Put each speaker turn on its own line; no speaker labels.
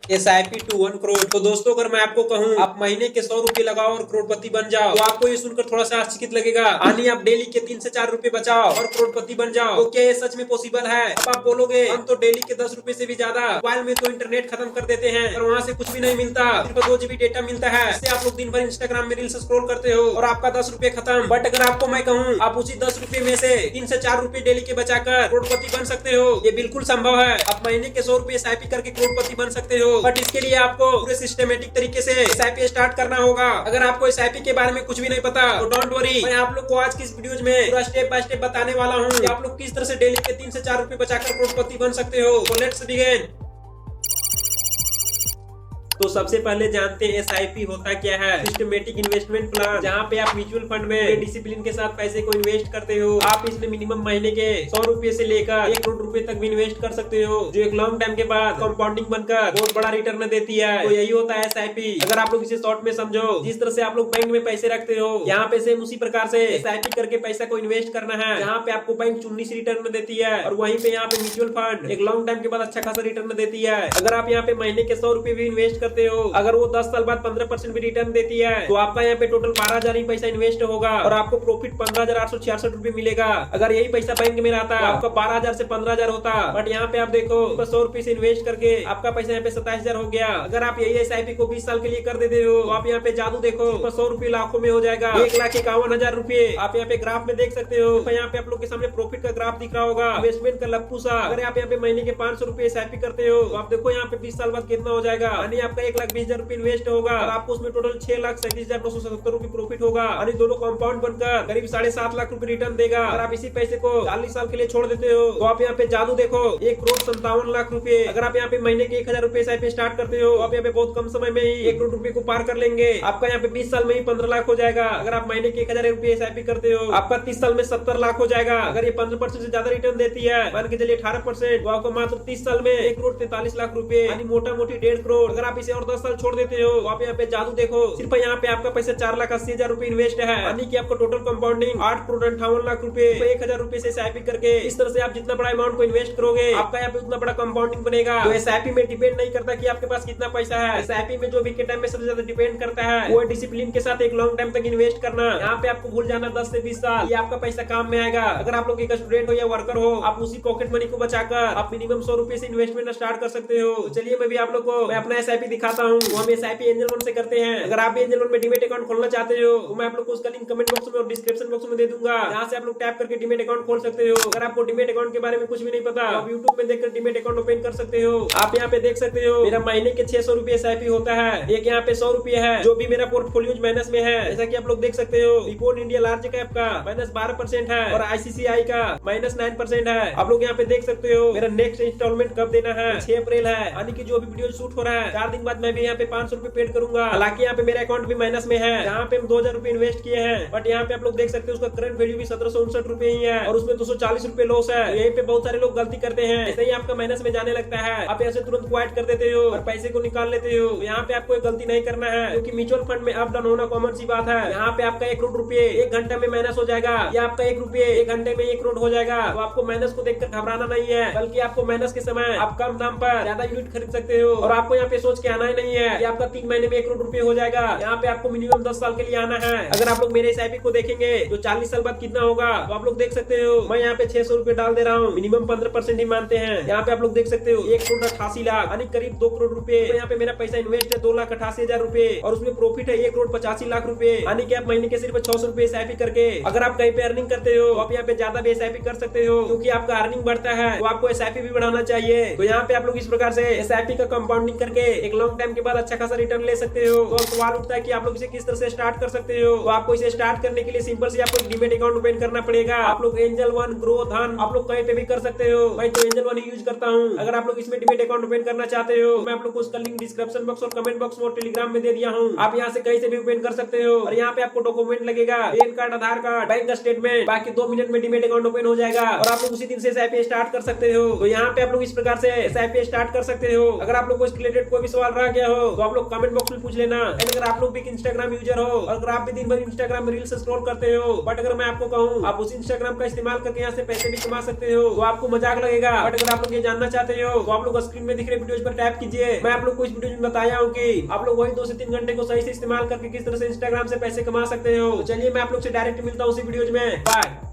SIP to 1 crore. तो दोस्तों अगर मैं आपको कहूँ आप महीने के 100 रुपए लगाओ और करोड़पति बन जाओ तो आपको ये सुनकर थोड़ा सा आश्चर्य लगेगा। यानी आप डेली के 3 से 4 रुपए बचाओ और करोड़पति बन जाओ। तो क्या ये सच में पॉसिबल है? अब आप बोलोगे हम तो डेली के 10 रुपए से भी ज्यादा मोबाइल में तो इंटरनेट खत्म कर देते हैं और वहाँ से कुछ भी नहीं मिलता, सिर्फ 2 GB डेटा मिलता है। इससे आप लोग दिन भर इंस्टाग्राम में रील्स स्क्रॉल करते हो और आपका 10 रुपए खत्म। बट अगर आपको मैं कहूँ आप उसी 10 रुपए में से 3 से 4 रुपए डेली के बचाकर करोड़पति बन सकते हो। ये बिल्कुल संभव है। आप महीने के 100 रुपए SIP करके करोड़पति बन सकते हो। बट इसके लिए आपको पूरे सिस्टमेटिक तरीके से SIP स्टार्ट करना होगा। अगर आपको SIP के बारे में कुछ भी नहीं पता तो डोंट वरी, मैं आप लोग को आज की इस वीडियो में पूरा स्टेप बाय स्टेप बताने वाला हूँ कि आप लोग किस तरह से डेली के 3 से 4 रुपए बचाकर करोड़पति बन सकते हो। तो लेट्स बिगिन। तो सबसे पहले जानते हैं SIP होता क्या है। सिस्टमेटिक इन्वेस्टमेंट प्लान, जहाँ पे आप म्यूचुअल फंड में डिसिप्लिन के साथ पैसे को इन्वेस्ट करते हो। आप इसमें मिनिमम महीने के 100 रुपए से लेकर 1 करोड़ रुपए तक भी इन्वेस्ट कर सकते हो, जो एक लॉन्ग टाइम के बाद कंपाउंडिंग बनकर बहुत बड़ा रिटर्न देती है। तो यही होता है SIP। अगर आप लोग इसे शॉर्ट में समझो, जिस तरह से आप लोग बैंक में पैसे रखते हो, यहाँ पे सेम उसी प्रकार से SIP करके पैसा को इन्वेस्ट करना है। यहाँ पे आपको बैंक 19 रिटर्न देती है और वहीं पे यहाँ पे म्यूचुअल फंड एक लॉन्ग टाइम के बाद अच्छा खासा रिटर्न देती है। अगर आप यहाँ पे महीने के 100 रुपए भी इन्वेस्ट करते हो, अगर वो 10 साल बाद 15% भी रिटर्न देती है तो आपका यहाँ पे टोटल 12,000 ही पैसा इन्वेस्ट होगा और आपको प्रॉफिट 15,866 रुपए मिलेगा। अगर यही पैसा बैंक में रहता तो आपका 12,000 से 15,000 होता। बट यहाँ पे आप देखो 100 रुपए से इन्वेस्ट करके आपका पैसा यहाँ पे 27,000 हो गया। अगर आप यही SIP को 20 साल के लिए कर देते हो तो आप यहाँ पे जादू देखो 100 रुपए लाखों में हो जाएगा, 1,51,000 रुपए। आप यहाँ पे ग्राफ में देख सकते हो। तो यहाँ पे आप लोग के सामने प्रॉफिट का ग्राफ दिख रहा होगा, इन्वेस्टमेंट का लप्पू सा। अगर आप यहाँ पे महीने के 500 रुपए SIP करते हो तो आप देखो यहाँ पे 20 साल बाद कितना हो जाएगा। यानी आपका 1,20,000 रुपए इन्वेस्ट होगा और आपको उसमें टोटल 6,37,977 रुपए प्रॉफिट होगा और दोनों कंपाउंड बनकर करीब 7.5 लाख रुपए रिटर्न देगा। अगर आप इसी पैसे को 40 साल के लिए छोड़ देते हो तो आप यहाँ पे जादू देखो 1,57,00,000 रुपए। अगर आप यहाँ पे महीने के 1,000 रुपए SIP स्टार्ट करते हो आप यहाँ पे बहुत कम समय में ही 1 करोड़ रुपए को पार कर लेंगे। आपका यहाँ पे 20 साल में ही 15 लाख हो जाएगा। अगर आप महीने के 1,000 रुपए SIP करते हो आपका 30 साल में 70 लाख हो जाएगा। अगर ये 15% से ज्यादा रिटर्न देती है, मान के चलिए 18%, तो आपको मात्र 30 साल में 1,43,00,000 रुपए यानी मोटा मोटी 1.5 करोड़। अगर आप इसे और 10 साल छोड़ देते हो तो आप यहाँ पे जादू देखो सिर्फ यहाँ पे आपका पैसा 4,80,000 रुपए इन्वेस्ट है, यानी कि आपको टोटल कंपाउंडिंग 8,58,00,000 रुपए 1,000 रुपए से SIP करके इस तरह से आप जितना बड़ा अमाउंट को इन्वेस्ट करोगे आपका यहाँ पे उतना बड़ा कंपाउंडिंग बनेगा। तो SIP में डिपेंड नहीं करता कि आपके पास कितना पैसा है। SIP में जो भी के टाइम में सबसे ज्यादा डिपेंड करता है वो डिसिप्लिन के साथ एक लॉन्ग टाइम तक इन्वेस्ट करना। यहाँ पे आपको भूल जाना 10 से 20 साल, ये आपका पैसा काम में आएगा। अगर आप लोग एक स्टूडेंट हो या वर्कर हो, आप उसी पॉकेट मनी को बचाकर आप मिनिमम 100 रुपए से इन्वेस्टमेंट स्टार्ट कर सकते हो। चलिए मैं भी आप लोग को मैं अपना SIP दिखाता हूँ। वो हम SIP एंजल वन से करते हैं। अगर आप एंजल वन में डीमेट अकाउंट खोलना चाहते हो तो मैं आप लोग को उसका लिंक कमेंट बॉक्स में और डिस्क्रिप्शन बॉक्स में दे दूंगा, जहाँ से आप लोग टैप करके डीमेट अकाउंट खोल सकते हो। अगर आपको डीमेट अकाउंट के बारे में कुछ भी नहीं पता आप यूट्यूब में देखकर डीमेट अकाउंट ओपन कर सकते हो। आप यहाँ पे देख सकते हो मेरा महीने के 600 रुपए SIP होता है। एक यहाँ पे 100 रुपए है जो भी मेरा पोर्टफोलियो माइनस में है। जैसा कि आप लोग देख सकते हो रिपोर्ट इंडिया लार्ज कैप का -12% है और ICICI का -9% है। आप लोग यहाँ पे देख सकते हो मेरा नेक्स्ट इंस्टॉलमेंट कब देना है, 6 अप्रैल है, यानी कि जो भी वीडियो शूट हो रहा है 4 दिन बाद मैं भी यहाँ पे 500 रुपए पेड करूंगा। हालांकि यहाँ पे मेरा अकाउंट भी माइनस में है, यहाँ पे हम 2,000 रुपए इन्वेस्ट किए हैं, बट यहाँ पे आप लोग देख सकते हो उसका करंट वैल्यू भी 1759 रुपए ही है और उसमें 240 रुपए लॉस है। यहीं पे बहुत सारे लोग गलती करते हैं, ऐसे ही आपका माइनस में जाने लगता है, आप यहाँ से तुरंत क्वाइट कर देते हो और पैसे को निकाल लेते हो। यहाँ पे आपको गलती नहीं करना है क्योंकि म्यूचुअल फंड में अप डाउन होना कॉमन सी बात है। यहाँ पे आपका 1 करोड़ रुपए 1 घंटे में माइनस हो जाएगा या आपका 1 रुपए 1 घंटे में 1 करोड़ हो जाएगा। तो आपको माइनस को देखकर घबराना नहीं है, बल्कि आपको माइनस के समय आप कम दाम पर ज्यादा यूनिट खरीद सकते हो और आपको यहाँ पे सोच के आना ही नहीं है कि आपका 3 महीने में 1 करोड़ रुपए हो जाएगा। यहाँ पे आपको मिनिमम 10 साल के लिए आना है। अगर आप लोग मेरे SIP को देखेंगे तो 40 साल बाद कितना होगा तो आप लोग देख सकते हो। मैं यहाँ पे 600 रुपए डाल दे रहा हूँ, मिनिमम 15% ही मानते हैं। यहाँ पे आप लोग देख सकते हो 1,88,00,000 यानी करीब 2 करोड़ रुपए। तो यहाँ पे मेरा पैसा इन्वेस्ट है 2,88,000 रुपए और उसमें प्रॉफिट है 1,85,00,000 रुपए, यानी कि आप महीने के सिर्फ 600 रुपए SIP करके अगर आप कहीं पे अर्निंग करते हो आप यहाँ पे ज्यादा भी SIP कर सकते हो, क्योंकि आपका अर्निंग बढ़ता है तो आपको SIP भी बढ़ाना चाहिए। तो यहाँ पे आप लोग इस प्रकार से SIP का कंपाउंडिंग करके एक लॉन्ग टाइम के बाद अच्छा खासा रिटर्न ले सकते हो। तो सवाल उठता है कि आप लोग इसे किस तरह से स्टार्ट कर सकते हो। तो आपको इसे स्टार्ट करने के लिए सिंपल से आपको डीमेट अकाउंट ओपन करना पड़ेगा। आप लोग एंजल वन, ग्रो, धन आप लोग कहीं पे भी कर सकते हो। मैं तो एंजल वन यूज करता हूँ। अगर आप लोग इसमें डीमेट अकाउंट ओपन करना चाहते हो मैं आप लोग को उसका लिंक डिस्क्रिप्शन बॉक्स और कमेंट बॉक्स में टेलीग्राम में दे दिया हूँ। आप यहाँ से कहीं से भी ओपन कर सकते हो और यहाँ पे आपको डॉक्यूमेंट लगेगा पैन कार्ड, आधार कार्ड, बैंक स्टेटमेंट, बाकी 2 मिनट में डीमेट अकाउंट ओपन हो जाएगा और आप लोग उसी दिन से SIP स्टार्ट कर सकते हो। तो यहाँ पे आप लोग इस प्रकार से SIP स्टार्ट कर सकते हो। अगर आप लोग को इसके रिलेटेड कोई भी सवाल सवाल रह गया हो तो आप लोग कमेंट बॉक्स में पूछ लेना। अगर आप लोग भी इंस्टाग्राम यूजर हो और अगर आप भी दिन भर इंस्टाग्राम में रील्स स्क्रॉल करते हो, बट अगर मैं आपको कहूँ आप उस इंस्टाग्राम का इस्तेमाल करके यहाँ से पैसे भी कमा सकते हो तो आपको मजाक लगेगा। बट अगर आप लोग ये जानना चाहते हो तो आप लोग स्क्रीन में दिख रहे वीडियोज पर टैप कीजिए। मैं आप लोग को इस वीडियो में बताया हूँ कि आप लोग वही 2 से 3 घंटे को सही से इस्तेमाल करके किस तरह से इंस्टाग्राम से पैसे कमा सकते हो। तो चलिए मैं आप लोग से डायरेक्ट मिलता हूँ उसी वीडियोज में। बाय।